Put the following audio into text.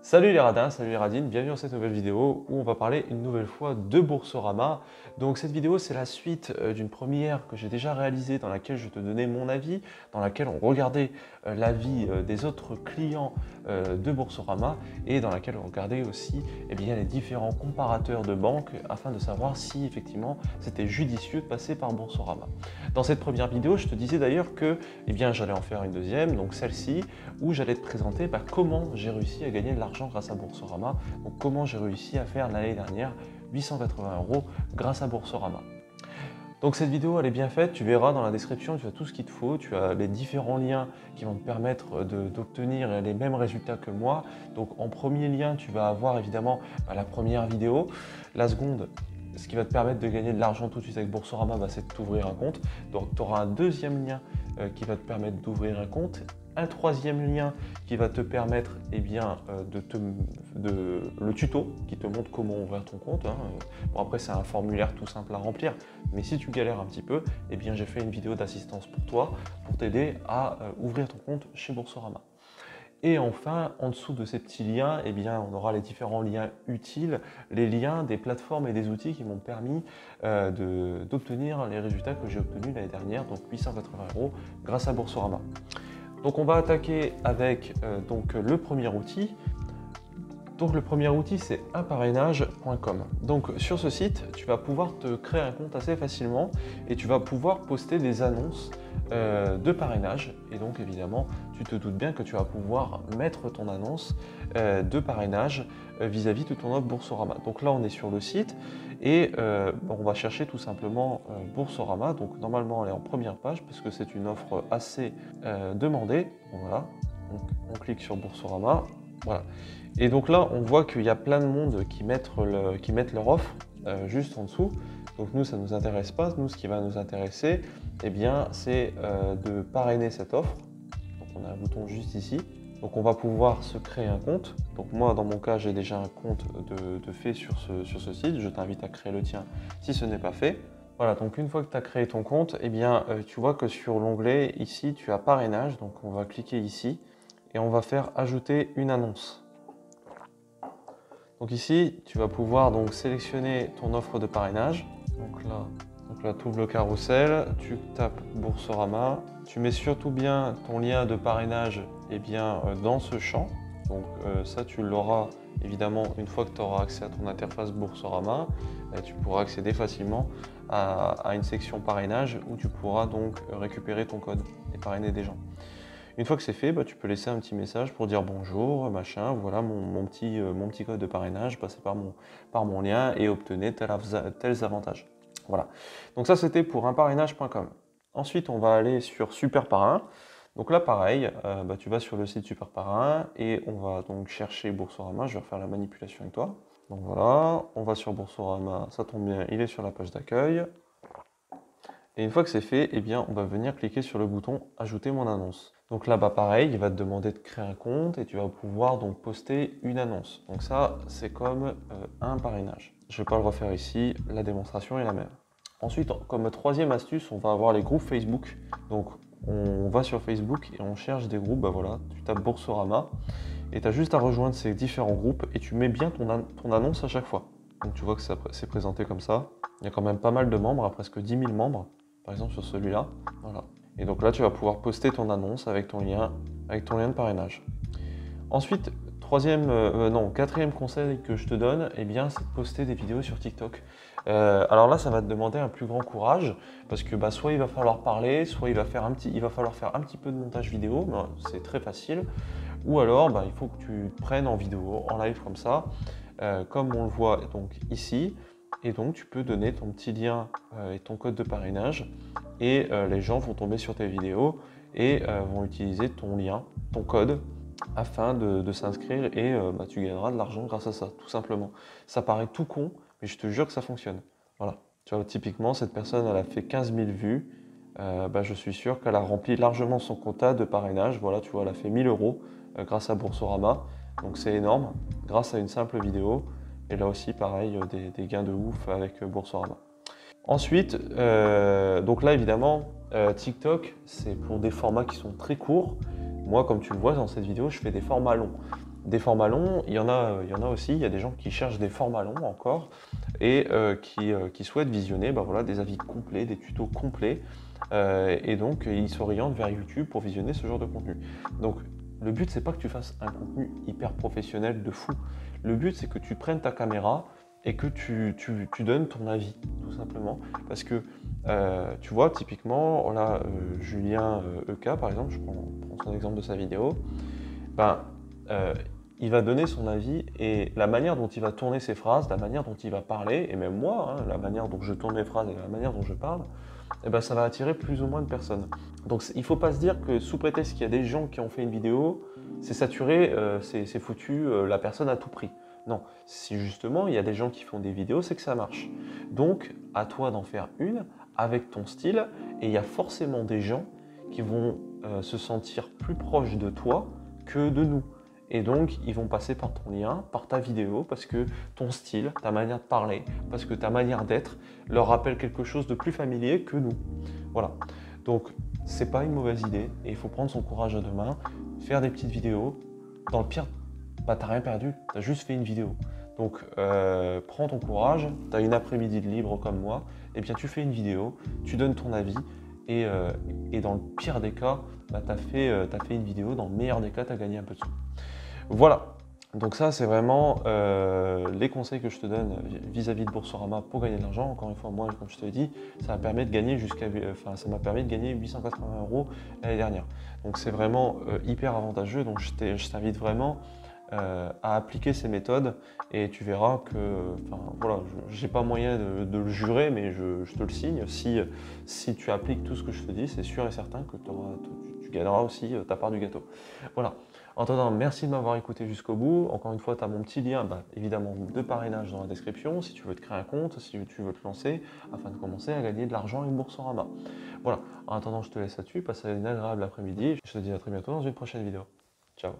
Salut les radins, salut les radines, bienvenue dans cette nouvelle vidéo où on va parler une nouvelle fois de Boursorama. Donc cette vidéo c'est la suite d'une première que j'ai déjà réalisée dans laquelle je te donnais mon avis, dans laquelle on regardait l'avis des autres clients de Boursorama et dans laquelle on regardait aussi les différents comparateurs de banques afin de savoir si effectivement c'était judicieux de passer par Boursorama. Dans cette première vidéo je te disais d'ailleurs que j'allais en faire une deuxième, donc celle-ci, où j'allais te présenter comment j'ai réussi à gagner de l'argent grâce à Boursorama, donc comment j'ai réussi à faire l'année dernière 880 € grâce à Boursorama. Donc cette vidéo elle est bien faite, tu verras dans la description, tu as tout ce qu'il te faut, tu as les différents liens qui vont te permettre d'obtenir les mêmes résultats que moi. Donc en premier lien tu vas avoir évidemment la première vidéo, la seconde ce qui va te permettre de gagner de l'argent tout de suite avec Boursorama, c'est de t'ouvrir un compte. Donc tu auras un deuxième lien qui va te permettre d'ouvrir un compte, un troisième lien qui va te permettre le tuto qui te montre comment ouvrir ton compte. Bon, après c'est un formulaire tout simple à remplir, mais si tu galères un petit peu, j'ai fait une vidéo d'assistance pour toi pour t'aider à ouvrir ton compte chez Boursorama. Et enfin, en dessous de ces petits liens, on aura les différents liens utiles, les liens des plateformes et des outils qui m'ont permis d'obtenir les résultats que j'ai obtenus l'année dernière, donc 880 € grâce à Boursorama. Donc on va attaquer avec le premier outil. Donc le premier outil c'est unparrainage.com. Donc sur ce site, tu vas pouvoir te créer un compte assez facilement et tu vas pouvoir poster des annonces de parrainage. Et donc évidemment, tu te doutes bien que tu vas pouvoir mettre ton annonce de parrainage vis-à-vis de ton offre Boursorama. Donc là on est sur le site et on va chercher tout simplement Boursorama. Donc normalement elle est en première page parce que c'est une offre assez demandée. Donc, voilà, on clique sur Boursorama. Voilà. Et donc là, on voit qu'il y a plein de monde qui mettent leur offre juste en dessous. Donc nous, ça ne nous intéresse pas. Nous, ce qui va nous intéresser, c'est de parrainer cette offre. Donc on a un bouton juste ici. Donc on va pouvoir se créer un compte. Donc moi, dans mon cas, j'ai déjà un compte de fait sur ce site. Je t'invite à créer le tien si ce n'est pas fait. Voilà, donc une fois que tu as créé ton compte, tu vois que sur l'onglet ici, tu as parrainage. Donc on va cliquer ici et on va faire ajouter une annonce. Donc ici, tu vas pouvoir sélectionner ton offre de parrainage. Donc là, tu ouvres le carrousel, tu tapes Boursorama. Tu mets surtout bien ton lien de parrainage dans ce champ. Donc ça, tu l'auras évidemment une fois que tu auras accès à ton interface Boursorama. Tu pourras accéder facilement à une section parrainage où tu pourras donc récupérer ton code et parrainer des gens. Une fois que c'est fait, tu peux laisser un petit message pour dire bonjour, machin, voilà mon petit code de parrainage, passez par mon lien et obtenez tels avantages. Voilà. Donc ça c'était pour unparrainage.com. Ensuite on va aller sur Superparrain. Donc là pareil, tu vas sur le site Superparrain et on va donc chercher Boursorama. Je vais refaire la manipulation avec toi. Donc voilà, on va sur Boursorama, ça tombe bien, il est sur la page d'accueil. Et une fois que c'est fait, on va venir cliquer sur le bouton « Ajouter mon annonce ». Donc là-bas, pareil, il va te demander de créer un compte et tu vas pouvoir donc poster une annonce. Donc ça, c'est comme un parrainage. Je ne vais pas le refaire ici, la démonstration est la même. Ensuite, comme troisième astuce, on va avoir les groupes Facebook. Donc on va sur Facebook et on cherche des groupes, voilà, tu tapes Boursorama et tu as juste à rejoindre ces différents groupes et tu mets bien ton annonce à chaque fois. Donc tu vois que c'est présenté comme ça. Il y a quand même pas mal de membres, à presque 10 000 membres. Par exemple sur celui-là, voilà. Et donc là, tu vas pouvoir poster ton annonce avec ton lien de parrainage. Ensuite, quatrième conseil que je te donne, c'est de poster des vidéos sur TikTok. Alors là, ça va te demander un plus grand courage parce que soit il va falloir parler, soit il va falloir faire un petit peu de montage vidéo, c'est très facile. Ou alors, il faut que tu te prennes en vidéo, en live comme ça, comme on le voit donc ici. Et donc tu peux donner ton petit lien et ton code de parrainage et les gens vont tomber sur tes vidéos et vont utiliser ton lien, ton code afin de s'inscrire et tu gagneras de l'argent grâce à ça, tout simplement. Ça paraît tout con, mais je te jure que ça fonctionne. Voilà. Tu vois, typiquement, cette personne, elle a fait 15 000 vues. Je suis sûr qu'elle a rempli largement son quota de parrainage. Voilà, tu vois, elle a fait 1 000 € grâce à Boursorama. Donc c'est énorme, grâce à une simple vidéo. Et là aussi, pareil, des gains de ouf avec Boursorama. Ensuite, donc là, évidemment, TikTok, c'est pour des formats qui sont très courts. Moi, comme tu le vois dans cette vidéo, je fais des formats longs. Des formats longs, il y en a aussi, il y a des gens qui cherchent des formats longs encore et qui souhaitent visionner voilà, des avis complets, des tutos complets et donc ils s'orientent vers YouTube pour visionner ce genre de contenu. Donc le but c'est pas que tu fasses un contenu hyper professionnel de fou, le but c'est que tu prennes ta caméra et que tu donnes ton avis tout simplement parce que tu vois typiquement là Julien EK par exemple, je prends son exemple de sa vidéo, ben, il va donner son avis et la manière dont il va tourner ses phrases, la manière dont il va parler, et même moi, la manière dont je tourne mes phrases et la manière dont je parle, eh ben, ça va attirer plus ou moins de personnes. Donc il ne faut pas se dire que sous prétexte qu'il y a des gens qui ont fait une vidéo, c'est saturé, c'est foutu, la personne à tout prix. Non, si justement il y a des gens qui font des vidéos, c'est que ça marche. Donc à toi d'en faire une avec ton style, et il y a forcément des gens qui vont se sentir plus proches de toi que de nous. Et donc, ils vont passer par ton lien, par ta vidéo, parce que ton style, ta manière de parler, parce que ta manière d'être leur rappelle quelque chose de plus familier que nous. Voilà. Donc, c'est pas une mauvaise idée et il faut prendre son courage à deux mains, faire des petites vidéos. Dans le pire, bah, t'as rien perdu, t'as juste fait une vidéo. Donc, prends ton courage, t'as une après-midi de libre comme moi, et bien tu fais une vidéo, tu donnes ton avis, et dans le pire des cas, bah, t'as fait une vidéo, dans le meilleur des cas, t'as gagné un peu de sous. Voilà, donc ça c'est vraiment les conseils que je te donne vis-à-vis de Boursorama pour gagner de l'argent. Encore une fois, moi, comme je te l'ai dit, ça m'a permis de gagner ça m'a permis de gagner 880 € l'année dernière. Donc c'est vraiment hyper avantageux, donc je t'invite vraiment à appliquer ces méthodes et tu verras que, voilà, j'ai pas moyen de le jurer, mais je te le signe. Si tu appliques tout ce que je te dis, c'est sûr et certain que tu gagneras aussi ta part du gâteau. Voilà. En attendant, merci de m'avoir écouté jusqu'au bout. Encore une fois, tu as mon petit lien, évidemment, de parrainage dans la description, si tu veux te créer un compte, si tu veux te lancer, afin de commencer à gagner de l'argent avec Boursorama. Voilà. En attendant, je te laisse là-dessus. Passe une agréable après-midi. Je te dis à très bientôt dans une prochaine vidéo. Ciao.